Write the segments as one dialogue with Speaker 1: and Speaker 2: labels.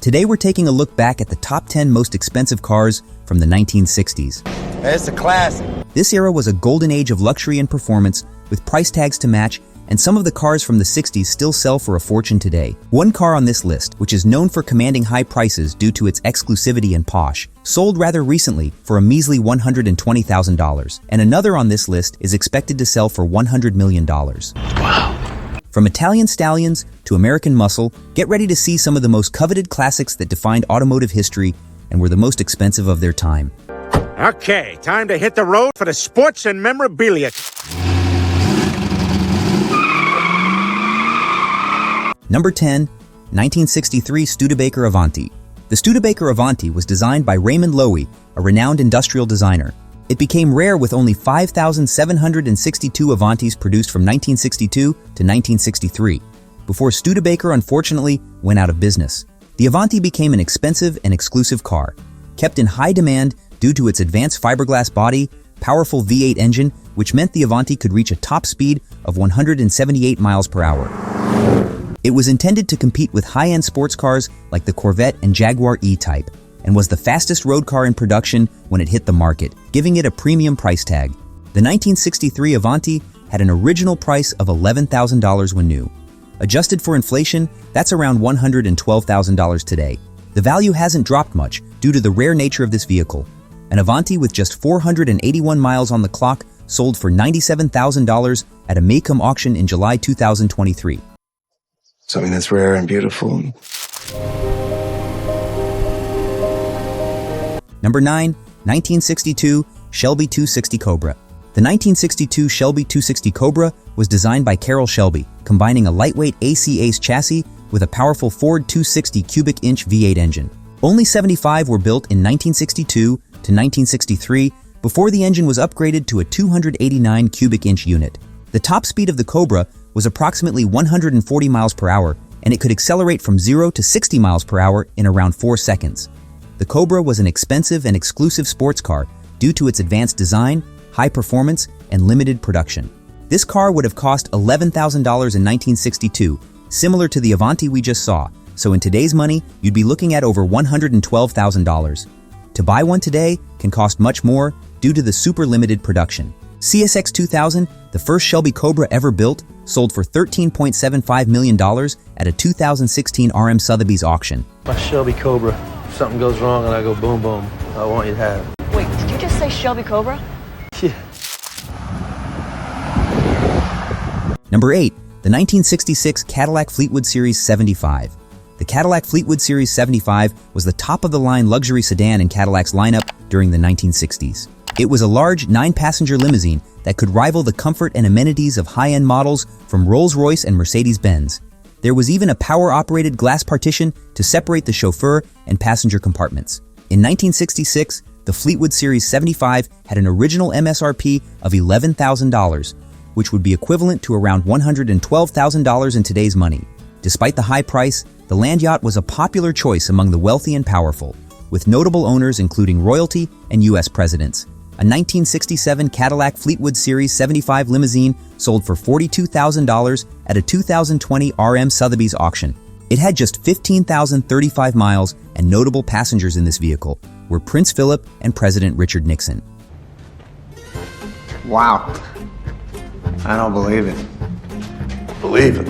Speaker 1: Today we're taking a look back at the top 10 most expensive cars from the 1960s.
Speaker 2: It's a classic.
Speaker 1: This era was a golden age of luxury and performance, with price tags to match, and some of the cars from the 60s still sell for a fortune today. One car on this list, which is known for commanding high prices due to its exclusivity and posh, sold rather recently for a measly $120,000, and another on this list is expected to sell for $100 million.
Speaker 2: Wow.
Speaker 1: From Italian stallions to American muscle, get ready to see some of the most coveted classics that defined automotive history and were the most expensive of their time.
Speaker 3: Okay, time to hit the road for the sports and memorabilia.
Speaker 1: Number 10, 1963 Studebaker Avanti. The Studebaker Avanti was designed by Raymond Loewy, a renowned industrial designer. It became rare with only 5,762 Avantis produced from 1962 to 1963, before Studebaker unfortunately went out of business. The Avanti became an expensive and exclusive car, kept in high demand due to its advanced fiberglass body, powerful V8 engine, which meant the Avanti could reach a top speed of 178 miles per hour. It was intended to compete with high-end sports cars like the Corvette and Jaguar E-Type, and was the fastest road car in production when it hit the market, giving it a premium price tag. The 1963 Avanti had an original price of $11,000 when new. Adjusted for inflation, that's around $112,000 today. The value hasn't dropped much due to the rare nature of this vehicle. An Avanti with just 481 miles on the clock sold for $97,000 at a Maycomb auction in July 2023.
Speaker 2: Something that's rare and beautiful.
Speaker 1: Number 9, 1962 Shelby 260 Cobra. The 1962 Shelby 260 Cobra was designed by Carroll Shelby, combining a lightweight AC Ace chassis with a powerful Ford 260 cubic inch V8 engine. Only 75 were built in 1962 to 1963 before the engine was upgraded to a 289 cubic inch unit. The top speed of the Cobra was approximately 140 miles per hour, and it could accelerate from 0 to 60 miles per hour in around 4 seconds. The Cobra was an expensive and exclusive sports car due to its advanced design, high performance, and limited production. This car would have cost $11,000 in 1962, similar to the Avanti we just saw, so in today's money, you'd be looking at over $112,000. To buy one today can cost much more due to the super limited production. CSX 2000, the first Shelby Cobra ever built, sold for $13.75 million at a 2016 RM Sotheby's auction.
Speaker 4: My Shelby Cobra. If something goes wrong and I go boom boom, I want you to have it.
Speaker 5: Wait, did you just say Shelby Cobra?
Speaker 4: Yeah.
Speaker 1: Number 8, the 1966 Cadillac Fleetwood Series 75. The Cadillac Fleetwood Series 75 was the top-of-the-line luxury sedan in Cadillac's lineup during the 1960s. It was a large 9-passenger limousine that could rival the comfort and amenities of high-end models from Rolls-Royce and Mercedes-Benz. There was even a power-operated glass partition to separate the chauffeur and passenger compartments. In 1966, the Fleetwood Series 75 had an original MSRP of $11,000, which would be equivalent to around $112,000 in today's money. Despite the high price, the land yacht was a popular choice among the wealthy and powerful, with notable owners including royalty and U.S. presidents. A 1967 Cadillac Fleetwood Series 75 limousine sold for $42,000 at a 2020 RM Sotheby's auction. It had just 15,035 miles, and notable passengers in this vehicle were Prince Philip and President Richard Nixon.
Speaker 2: Wow. I don't believe it.
Speaker 4: Believe it.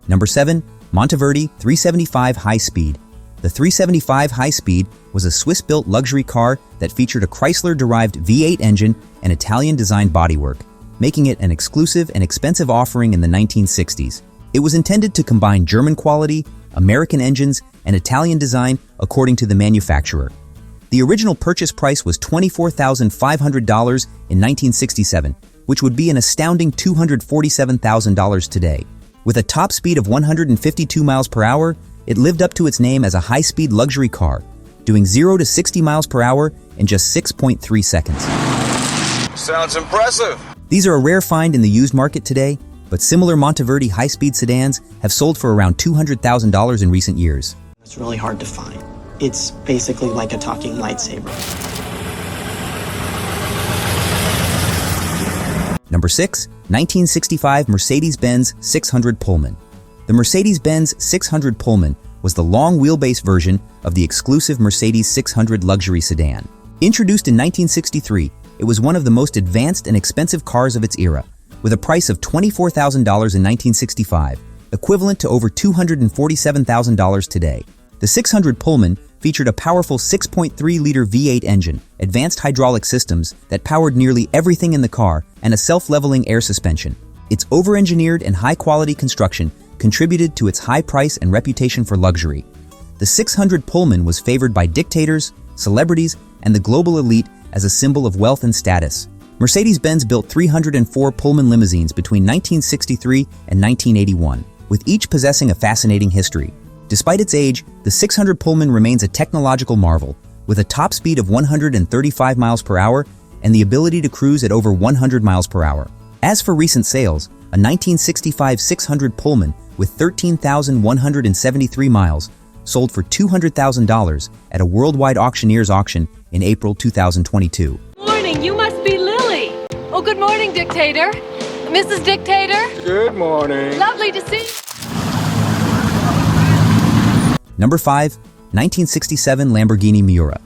Speaker 1: Number 7, Monteverdi 375 High Speed. The 375 High Speed was a Swiss-built luxury car that featured a Chrysler-derived V8 engine and Italian-designed bodywork, making it an exclusive and expensive offering in the 1960s. It was intended to combine German quality, American engines, and Italian design according to the manufacturer. The original purchase price was $24,500 in 1967, which would be an astounding $247,000 today. With a top speed of 152 miles per hour, it lived up to its name as a high-speed luxury car, doing 0 to 60 miles per hour in just 6.3 seconds.
Speaker 6: Sounds impressive.
Speaker 1: These are a rare find in the used market today, but similar Monteverdi high-speed sedans have sold for around $200,000 in recent years.
Speaker 7: It's really hard to find. It's basically like a talking lightsaber.
Speaker 1: Number 6. 1965 Mercedes-Benz 600 Pullman. The Mercedes-Benz 600 Pullman was the long wheelbase version of the exclusive Mercedes 600 luxury sedan. Introduced in 1963, it was one of the most advanced and expensive cars of its era, with a price of $24,000 in 1965, equivalent to over $247,000 today. The 600 Pullman featured a powerful 6.3-liter V8 engine, advanced hydraulic systems that powered nearly everything in the car, and a self-leveling air suspension. Its over-engineered and high-quality construction contributed to its high price and reputation for luxury. The 600 Pullman was favored by dictators, celebrities, and the global elite as a symbol of wealth and status. Mercedes-Benz built 304 Pullman limousines between 1963 and 1981, with each possessing a fascinating history. Despite its age, the 600 Pullman remains a technological marvel, with a top speed of 135 miles per hour and the ability to cruise at over 100 miles per hour. As for recent sales, a 1965 600 Pullman with 13,173 miles sold for $200,000 at a worldwide auctioneer's auction in April 2022.
Speaker 8: Morning, you must be Lily. Oh, good morning, Dictator. Mrs. Dictator.
Speaker 2: Good morning.
Speaker 8: Lovely to see you.
Speaker 1: Number 5. 1967 Lamborghini Miura.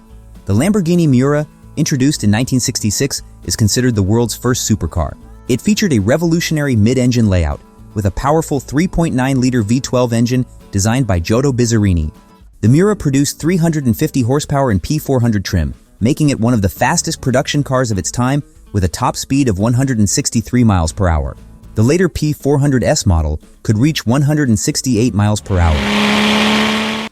Speaker 1: The Lamborghini Miura, introduced in 1966, is considered the world's first supercar. It featured a revolutionary mid-engine layout, with a powerful 3.9-liter V12 engine designed by Giotto Bizzarini. The Miura produced 350 horsepower in P400 trim, making it one of the fastest production cars of its time, with a top speed of 163 miles per hour. The later P400S model could reach 168 miles per hour.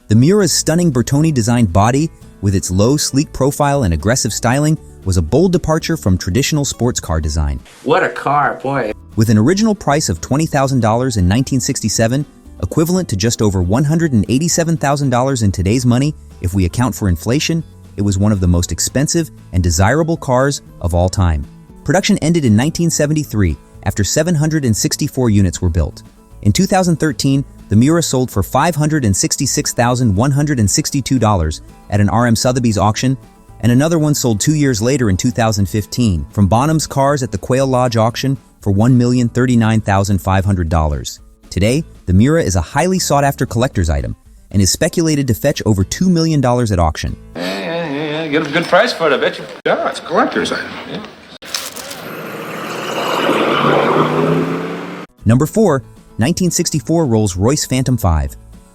Speaker 1: The Miura's stunning Bertoni-designed body, with its low, sleek profile and aggressive styling, was a bold departure from traditional sports car design.
Speaker 9: What a car, boy.
Speaker 1: With an original price of $20,000 in 1967, equivalent to just over $187,000 in today's money if we account for inflation, it was one of the most expensive and desirable cars of all time. Production ended in 1973 after 764 units were built. In 2013, the Miura sold for $566,162 at an RM Sotheby's auction, and another one sold 2 years later in 2015 from Bonham's Cars at the Quail Lodge auction for $1,039,500. Today, the Miura is a highly sought-after collector's item and is speculated to fetch over $2 million at auction.
Speaker 6: Yeah. Get a good price for it, I bet you. Yeah, it's a collector's item. Yeah.
Speaker 1: Number 4. 1964 Rolls-Royce Phantom V.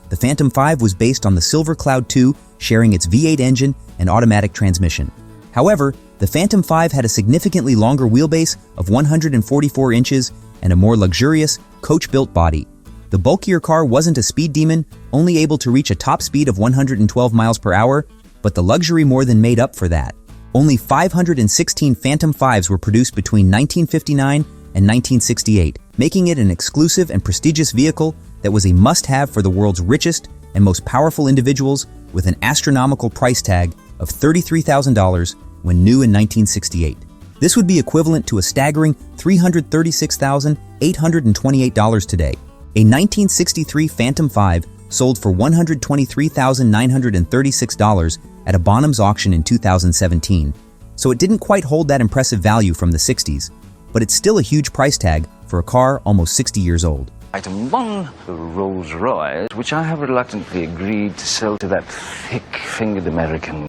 Speaker 1: The Phantom V was based on the Silver Cloud II, sharing its V8 engine and automatic transmission. However, the Phantom V had a significantly longer wheelbase of 144 inches and a more luxurious, coach-built body. The bulkier car wasn't a speed demon, only able to reach a top speed of 112 miles per hour, but the luxury more than made up for that. Only 516 Phantom Vs were produced between 1959 and 1968, making it an exclusive and prestigious vehicle that was a must-have for the world's richest and most powerful individuals, with an astronomical price tag of $33,000 when new in 1968. This would be equivalent to a staggering $336,828 today. A 1963 Phantom V sold for $123,936 at a Bonham's auction in 2017, so it didn't quite hold that impressive value from the 60s, but it's still a huge price tag for a car almost 60 years old.
Speaker 9: Item 1, the Rolls-Royce, which I have reluctantly agreed to sell to that thick-fingered American.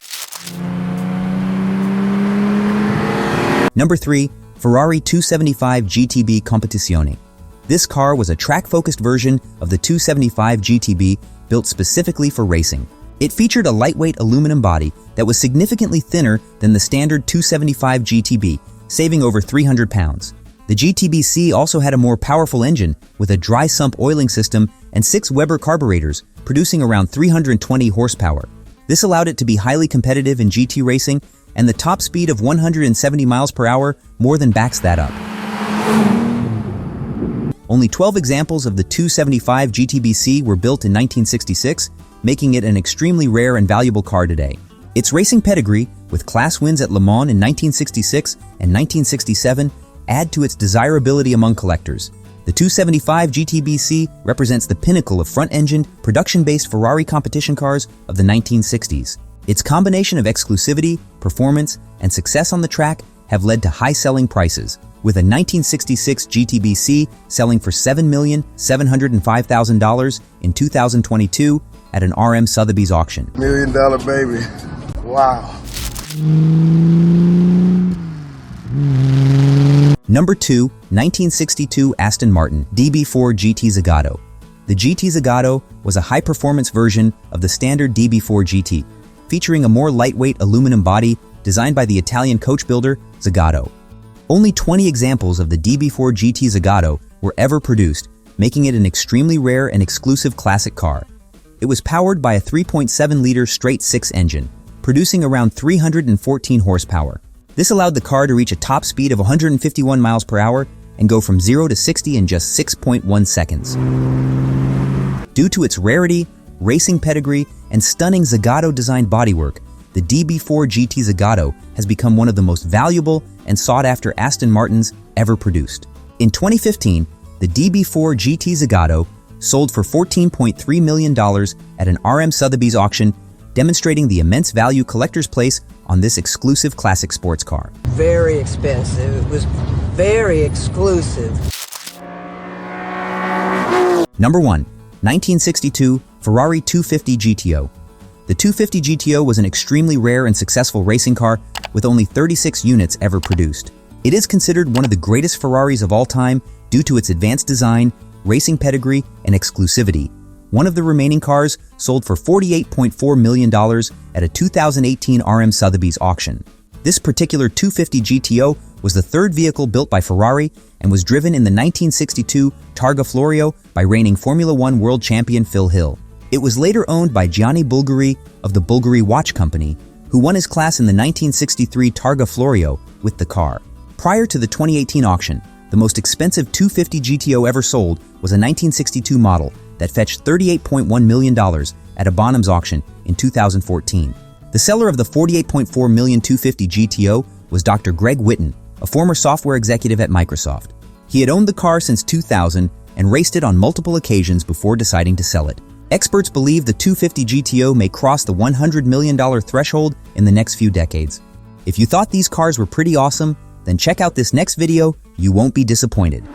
Speaker 1: Number 3. Ferrari 275 GTB Competizione. This car was a track-focused version of the 275 GTB built specifically for racing. It featured a lightweight aluminum body that was significantly thinner than the standard 275 GTB, saving over 300 pounds. The GTB-C also had a more powerful engine with a dry sump oiling system and 6 Weber carburetors, producing around 320 horsepower. This allowed it to be highly competitive in GT racing, and the top speed of 170 miles per hour more than backs that up. Only 12 examples of the 275 GTB-C were built in 1966, making it an extremely rare and valuable car today. Its racing pedigree, with class wins at Le Mans in 1966 and 1967, add to its desirability among collectors. The 275 GTB-C represents the pinnacle of front-engined, production-based Ferrari competition cars of the 1960s. Its combination of exclusivity, performance, and success on the track have led to high selling prices, with a 1966 GTB selling for $7,705,000 in 2022 at an RM Sotheby's auction.
Speaker 10: $1 million baby. Wow.
Speaker 1: Number 2, 1962 Aston Martin DB4 GT Zagato. The GT Zagato was a high-performance version of the standard DB4 GT, featuring a more lightweight aluminum body designed by the Italian coach builder Zagato. Only 20 examples of the DB4 GT Zagato were ever produced, making it an extremely rare and exclusive classic car. It was powered by a 3.7-liter straight-six engine, producing around 314 horsepower. This allowed the car to reach a top speed of 151 miles per hour and go from 0 to 60 in just 6.1 seconds. Due to its rarity, racing pedigree, and stunning Zagato-designed bodywork, the DB4 GT Zagato has become one of the most valuable and sought-after Aston Martins ever produced. In 2015, the DB4 GT Zagato sold for $14.3 million at an RM Sotheby's auction, demonstrating the immense value collectors place on this exclusive classic sports car.
Speaker 11: Very expensive. It was very exclusive.
Speaker 1: Number 1, 1962 Ferrari 250 GTO. The 250 GTO was an extremely rare and successful racing car with only 36 units ever produced. It is considered one of the greatest Ferraris of all time due to its advanced design, racing pedigree, and exclusivity. One of the remaining cars sold for $48.4 million at a 2018 RM Sotheby's auction. This particular 250 GTO was the third vehicle built by Ferrari and was driven in the 1962 Targa Florio by reigning Formula One world champion Phil Hill. It was later owned by Gianni Bulgari of the Bulgari Watch Company, who won his class in the 1963 Targa Florio with the car. Prior to the 2018 auction, the most expensive 250 GTO ever sold was a 1962 model that fetched $38.1 million at a Bonhams auction in 2014. The seller of the $48.4 million 250 GTO was Dr. Greg Whitten, a former software executive at Microsoft. He had owned the car since 2000 and raced it on multiple occasions before deciding to sell it. Experts believe the 250 GTO may cross the $100 million threshold in the next few decades. If you thought these cars were pretty awesome, then check out this next video. You won't be disappointed.